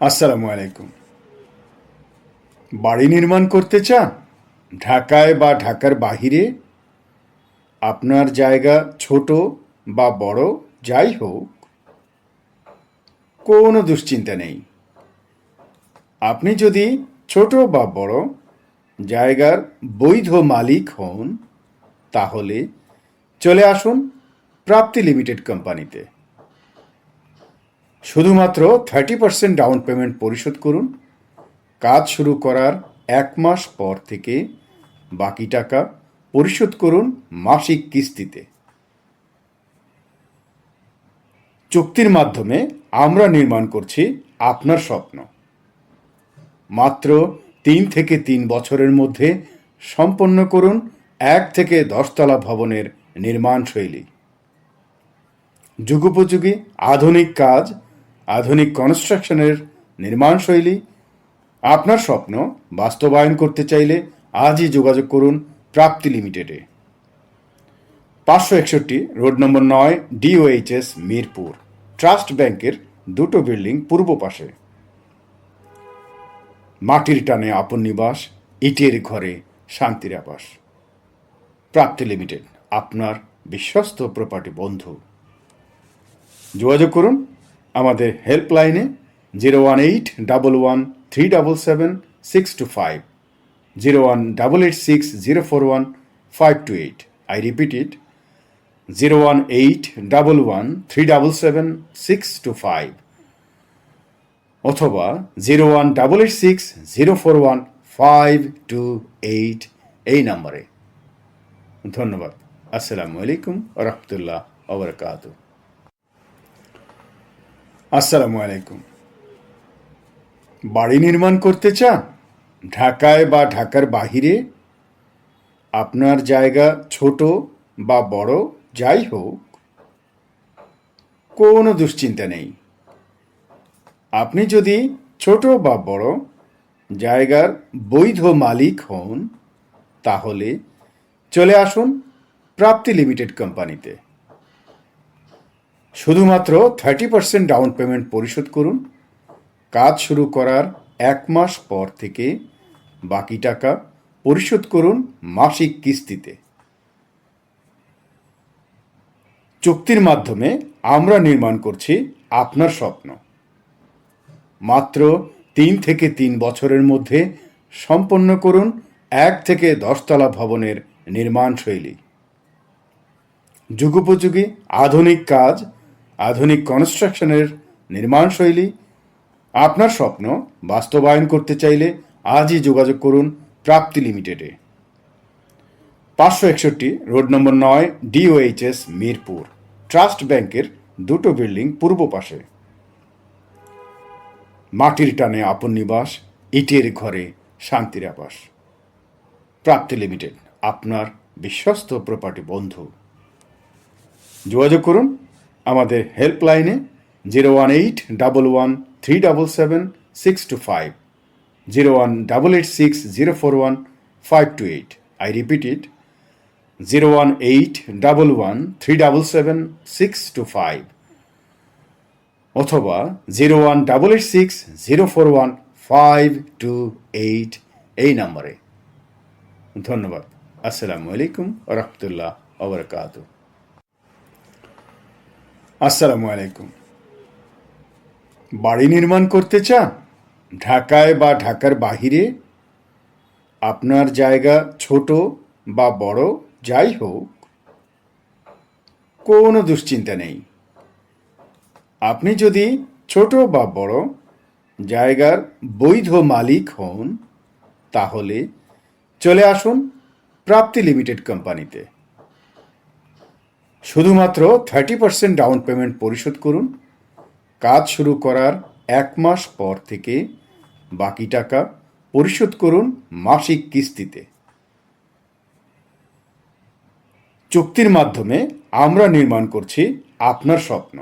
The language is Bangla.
আসসালামু আলাইকুম। বাড়ি নির্মাণ করতে চান? ঢাকায় বা ঢাকার বাহিরে? আপনার জায়গা ছোট বা বড় যাই হোক, কোনো দুশ্চিন্তা নেই। আপনি যদি ছোট বা বড় জায়গার বৈধ মালিক হন, তাহলে চলে আসুন প্রাপ্তি লিমিটেড কোম্পানিতে। শুধুমাত্র 30% ডাউন পেমেন্ট পরিশোধ করুন। কাজ শুরু করার 1 মাস পর থেকে বাকি টাকা পরিশোধ করুন মাসিক কিস্তিতে। চুক্তির মাধ্যমে আমরা নির্মাণ করছি আপনার স্বপ্ন। মাত্র 3 থেকে 3 বছরের মধ্যে সম্পন্ন করুন 1 থেকে 10 তলা ভবনের নির্মাণ শৈলী। যুগোপযোগী আধুনিক কাজ, আধুনিক কনস্ট্রাকশনের নির্মাণ শৈলী। আপনার স্বপ্ন বাস্তবায়ন করতে চাইলে আজই যোগাযোগ করুন প্রাপ্তি লিমিটেডে। 561 road number 9, DOHS, Mirpur. Trust ব্যাংকের 2টো বিল্ডিং পূর্ব পাশে। মাটির টানে আপন নিবাস, ইটের ঘরে শান্তির আবাস। প্রাপ্তি লিমিটেড, আপনার বিশ্বস্ত প্রপার্টি বন্ধু। যোগাযোগ করুন আমাদের হেল্পলাইনে 01811377625, 01886041528। I repeat it, 01811377625 অথবা 01886041528 এই নম্বরে। ধন্যবাদ। আসসালামু আলাইকুম ওয়া রাহমাতুল্লাহ ওয়া বারাকাতুহু। আসসালামু আলাইকুম। বাড়ি নির্মাণ করতে চান? ঢাকায় বা ঢাকার বাহিরে? আপনার জায়গা ছোট বা বড় যাই হোক, কোনো দুশ্চিন্তা নেই। আপনি যদি ছোট বা বড় জায়গার বৈধ মালিক হন, তাহলে চলে আসুন প্রাপ্তি লিমিটেড কোম্পানিতে। শুধুমাত্র 30% ডাউন পেমেন্ট পরিশোধ করুন। কাজ শুরু করার 1 মাস পর থেকে বাকি টাকা পরিশোধ করুন মাসিক কিস্তিতে। চুক্তির মাধ্যমে আমরা নির্মাণ করছি আপনার স্বপ্ন। মাত্র 3 থেকে 3 বছরের মধ্যে সম্পন্ন করুন 1 থেকে 10 তলা ভবনের নির্মাণ শৈলী। যুগোপযোগী আধুনিক কাজ, আধুনিক কনস্ট্রাকশনের নির্মাণ শৈলী। আপনার স্বপ্ন বাস্তবায়ন করতে চাইলে আজই যোগাযোগ করুন প্রাপ্তি লিমিটেডে। 561 road number 9, DOHS, Mirpur. Trust ব্যাংকের 2টো বিল্ডিং পূর্ব পাশে। মাটির টানে আপন নিবাস, ইটের ঘরে শান্তির আবাস। প্রাপ্তি লিমিটেড, আপনার বিশ্বস্ত প্রপার্টি বন্ধু। যোগাযোগ করুন আমাদের হেল্পলাইনে 01811377625, 01886041528। I repeat it, 01811377625 অথবা 01886041528 এই নম্বরে। ধন্যবাদ। আসসালামু আলাইকুম ওয়া রাহমাতুল্লাহ ওয়া বারাকাতুহু। আসসালামু আলাইকুম। বাড়ি নির্মাণ করতে চান? ঢাকায় বা ঢাকার বাহিরে? আপনার জায়গা ছোট বা বড় যাই হোক, কোনো দুশ্চিন্তা নেই। আপনি যদি ছোট বা বড় জায়গার বৈধ মালিক হন, তাহলে চলে আসুন প্রাপ্তি লিমিটেড কোম্পানিতে। শুধুমাত্র 30% ডাউন পেমেন্ট পরিশোধ করুন। কাজ শুরু করার 1 মাস পর থেকে বাকি টাকা পরিশোধ করুন মাসিক কিস্তিতে। চুক্তির মাধ্যমে আমরা নির্মাণ করছি আপনার স্বপ্ন।